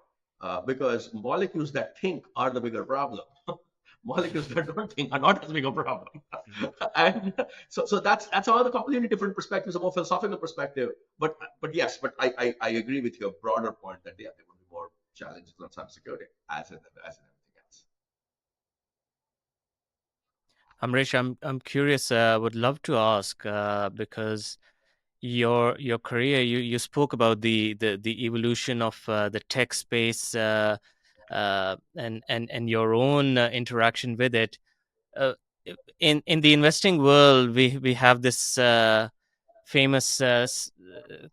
because molecules that think are the bigger problem. Molecules that don't think are not as big a problem. Mhm. And so that's all the completely different perspectives, a more philosophical perspective. But yes, but I agree with your broader point that yeah, there would be more challenges on cybersecurity as in everything else. Amrish, I'm curious. Would love to ask because your career, you spoke about the evolution of the tech space, and your own interaction with it. Uh, in the investing world, we have this famous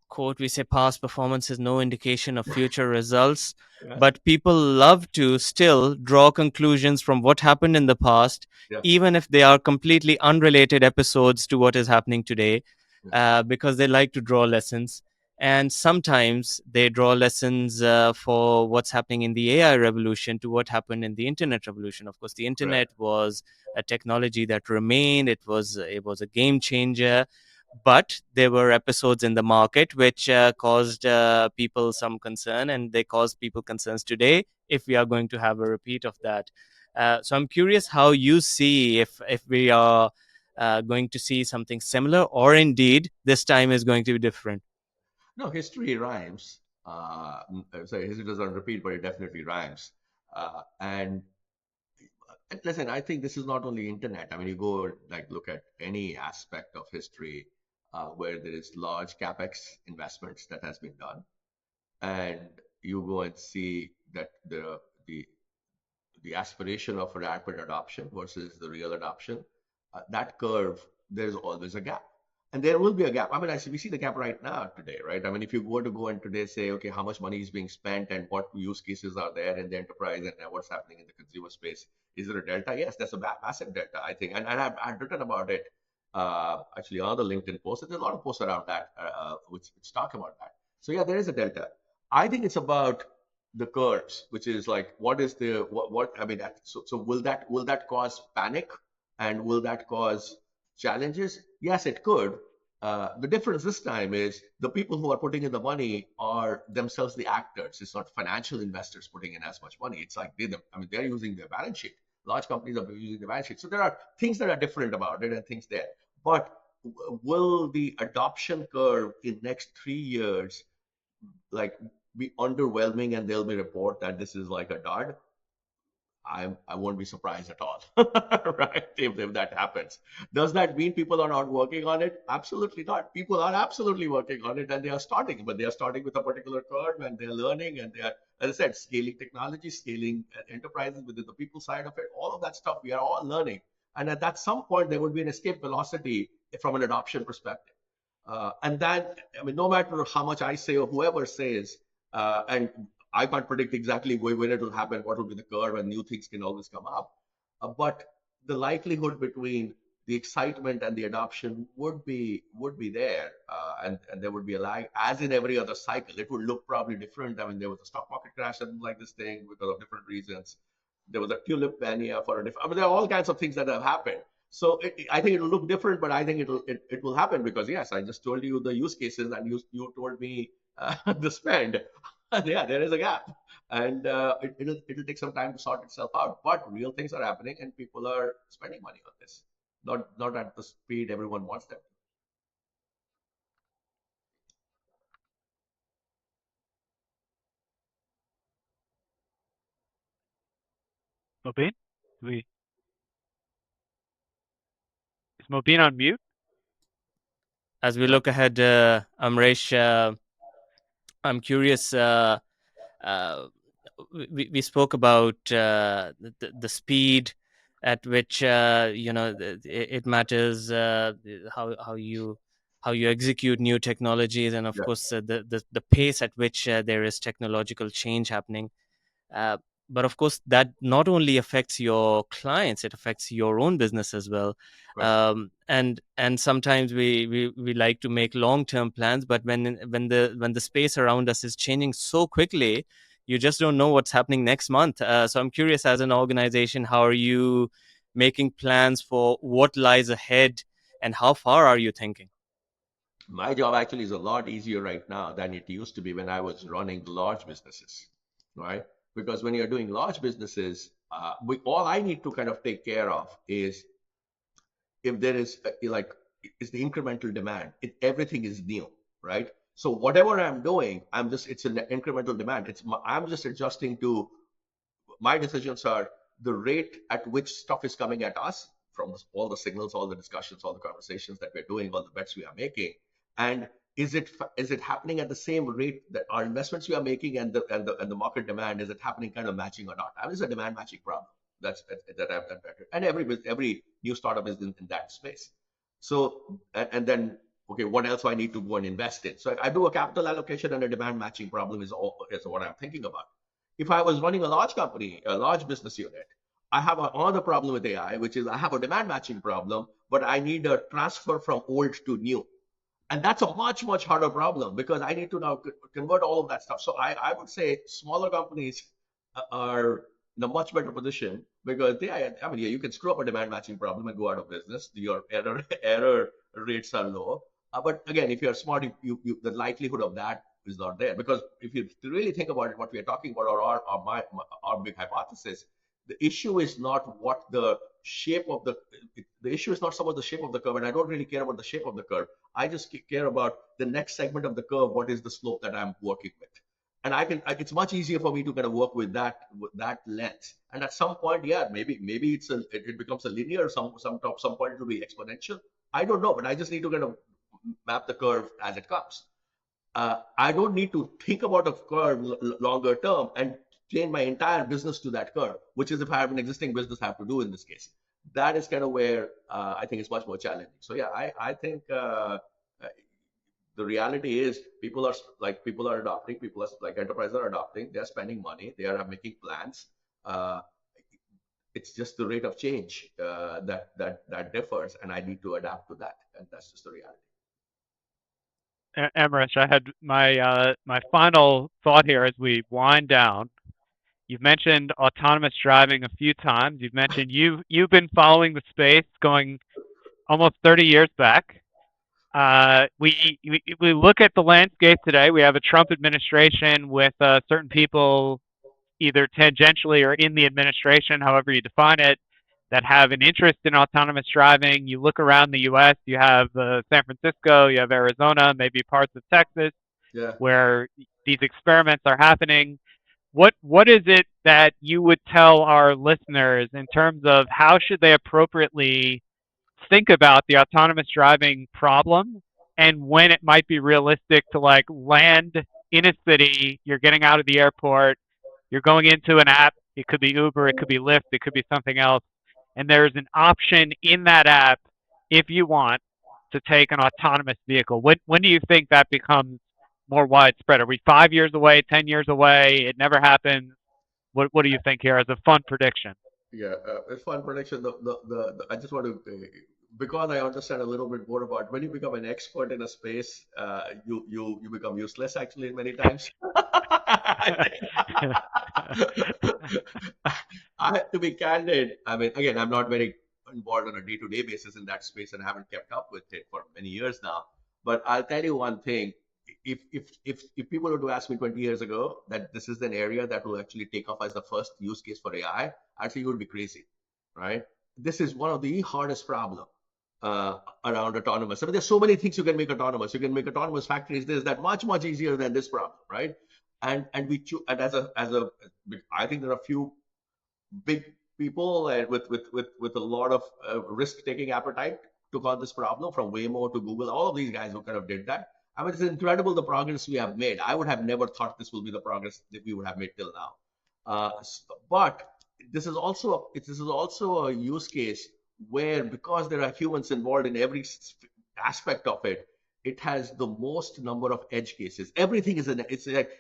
quote, we say past performance is no indication of future results. Yes. But people love to still draw conclusions from what happened in the past, Yeah. even if they are completely unrelated episodes to what is happening today, Yeah. because they like to draw lessons. And sometimes they draw lessons for what's happening in the AI revolution to what happened in the internet revolution. Of course, the Correct. internet was a technology that remained. It was a game changer, but there were episodes in the market which caused people some concern, and they cause people concerns today if we are going to have a repeat of that. So I'm curious how you see if we are going to see something similar, or indeed this time is going to be different. No, history rhymes. Sorry, history doesn't repeat, but it definitely rhymes. And listen, I think this is not only internet. I mean, you go like look at any aspect of history where there is large capex investments that has been done, and you go and see that the the aspiration of rapid adoption versus the real adoption, that curve, there's always a gap. And there will be a gap. I mean, we see the gap right now today, right? I mean, if you were to go and today say, okay, how much money is being spent and what use cases are there in the enterprise and what's happening in the consumer space, is there a delta? Yes, that's a massive delta, I think. And I've written about it actually on the LinkedIn post. There's a lot of posts around that which talk about that. So yeah, there is a delta. I think it's about the curves, which is like what is the what I mean. So will that cause panic, and will that cause challenges? Yes, it could. The difference this time is the people who are putting in the money are themselves the actors. It's not financial investors putting in as much money. It's like I mean, they're using their balance sheet. Large companies are using the balance sheet. So there are things that are different about it and things there. But will the adoption curve in next 3 years like be underwhelming and they'll be report that this is like a dud? I won't be surprised at all, right? If that happens, does that mean people are not working on it? Absolutely not. People are absolutely working on it, and they are starting, but they are starting with a particular curve, and they are learning, and they are, as I said, scaling technology, scaling enterprises within the people side of it. All of that stuff we are all learning, and at that some point there would be an escape velocity from an adoption perspective. And that, I mean, no matter how much I say or whoever says, and I can't predict exactly when it will happen, what will be the curve, and new things can always come up. But the likelihood between the excitement and the adoption would be there, and there would be a lag, as in every other cycle. It would look probably different. I mean, there was a stock market crash and like this thing because of different reasons. There was a tulip mania for a different. I mean, there are all kinds of things that have happened. So I think it'll look different, but I think it will happen because yes, I just told you the use cases, and you told me the spend. Yeah, there is a gap, and it'll take some time to sort itself out. But real things are happening, and people are spending money on this, not at the speed everyone wants them. Mobeen? We is Mobeen on mute? As we No, look ahead, Amresh, I'm curious. Uh, we spoke about the speed at which it matters, how you execute new technologies, and of yeah, course the pace at which there is technological change happening. Uh, but of course, that not only affects your clients, it affects your own business as well. correct. And sometimes we like to make long term plans, but when the space around us is changing so quickly, you just don't know what's happening next month. So I'm curious, as an organization, how are you making plans for what lies ahead, and how far are you thinking? My job actually is a lot easier right now than it used to be when I was running large businesses, right? Because when you're doing large businesses, all I need to kind of take care of is if there is like is the incremental demand. Everything is new, right? So whatever I'm doing, it's an incremental demand. I'm just adjusting to my decisions are the rate at which stuff is coming at us from all the signals, all the discussions, all the conversations that we're doing, all the bets we are making, and is it happening at the same rate that our investments we are making and the market demand, is it happening kind of matching or not? I mean, it's a demand matching problem. That and every new startup is in that space. So and then okay, what else do I need to go and invest in? So I do a capital allocation and a demand matching problem is what I'm thinking about. If I was running a large company, a large business unit, I have another problem with AI, which is I have a demand matching problem, but I need a transfer from old to new. And that's a much harder problem because I need to now convert all of that stuff. So I would say smaller companies are in a much better position because I mean, yeah, you can screw up a demand matching problem and go out of business. Your error rates are low. But again, if you're smart, the likelihood of that is not there, because if you really think about it, what we are talking about, or our big hypothesis, the issue is not what shape of the issue is not so much the shape of the curve, and I don't really care about the shape of the curve. I just care about the next segment of the curve. What is the slope that I'm working with? And it's much easier for me to kind of work with that lens. And at some point, yeah, maybe it becomes a linear. Some point it will be exponential. I don't know, but I just need to kind of map the curve as it comes. I don't need to think about a curve longer term and change my entire business to that curve, which is if I have an existing business I have to do in this case. That is kind of where I think it's much more challenging. So yeah, I think the reality is people are adopting, people are like enterprises are adopting, they're spending money, they are making plans. Uh, it's just the rate of change that differs, and I need to adapt to that, and that's just the reality. Amaresh, I had my final thought here as we wind down. You've mentioned autonomous driving a few times. You've mentioned you've been following the space going almost 30 years back. We look at the landscape today. We have a Trump administration with certain people either tangentially or in the administration, however you define it, that have an interest in autonomous driving. You look around the U.S., you have San Francisco, you have Arizona, maybe parts of Texas, Yeah. where these experiments are happening. What is it that you would tell our listeners in terms of how should they appropriately think about the autonomous driving problem and when it might be realistic to like land in a city, you're getting out of the airport, you're going into an app, it could be Uber, it could be Lyft, it could be something else, and there's an option in that app if you want to take an autonomous vehicle. When do you think that becomes more widespread? Are we 5 years away, 10 years away? It never happens. What do you think here as a fun prediction? Yeah, it's fun prediction. I just want to, because I understand a little bit more about when you become an expert in a space, you become useless actually many times. I to be candid, I mean, again, I'm not very involved on a day-to-day basis in that space, and I haven't kept up with it for many years now. But I'll tell you one thing: if people were to ask me 20 years ago that this is an area that will actually take off as the first use case for AI, I'd say you would be crazy, right? This is one of the hardest problem around autonomous. I mean, there's so many things you can make autonomous. You can make autonomous factories. There's that much easier than this problem, right? And as a I think there are a few big people and with a lot of risk taking appetite took on this problem, from Waymo to Google, all of these guys who kind of did that. I mean, it's incredible the progress we have made. I would have never thought this will be the progress that we would have made till now. But this is also a use case where, because there are humans involved in every aspect of it, it has the most number of edge cases. Everything is in it's like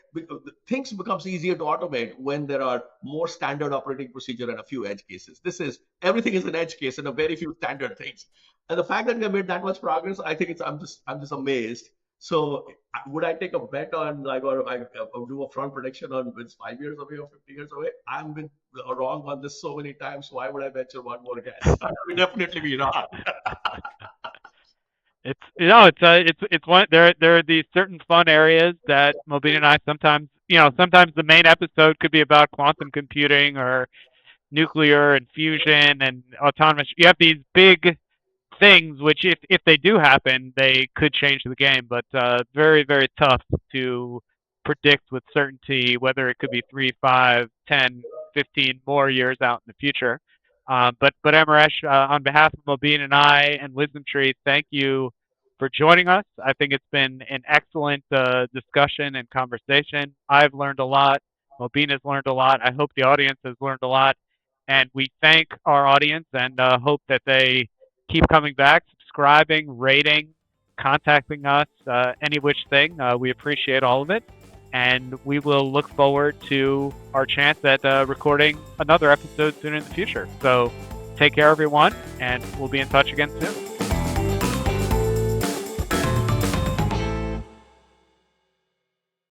things becomes easier to automate when there are more standard operating procedure and a few edge cases. This is everything is an edge case and a very few standard things. And the fact that we have made that much progress, I think I'm just amazed. So would I take a bet on, like, or do a front prediction on it's 5 years away or 50 years away? I've been wrong on this so many times. Why would I venture one more guess? I will definitely be wrong. It's it's one there are these certain fun areas that Mobeen and I sometimes sometimes the main episode could be about quantum computing or nuclear and fusion and autonomous. You have these big things which if they do happen they could change the game, but very tough to predict with certainty whether it could be 3, 5, 10, 15 more years out in the future. But Amaresh, on behalf of Mobeen and I and Wisdom Tree, thank you for joining us. I think it's been an excellent discussion and conversation. I've learned a lot. Mobeen has learned a lot. I hope the audience has learned a lot. And we thank our audience and hope that they keep coming back, subscribing, rating, contacting us, any which thing. We appreciate all of it. And we will look forward to our chance at recording another episode soon in the future. So take care, everyone, and we'll be in touch again soon.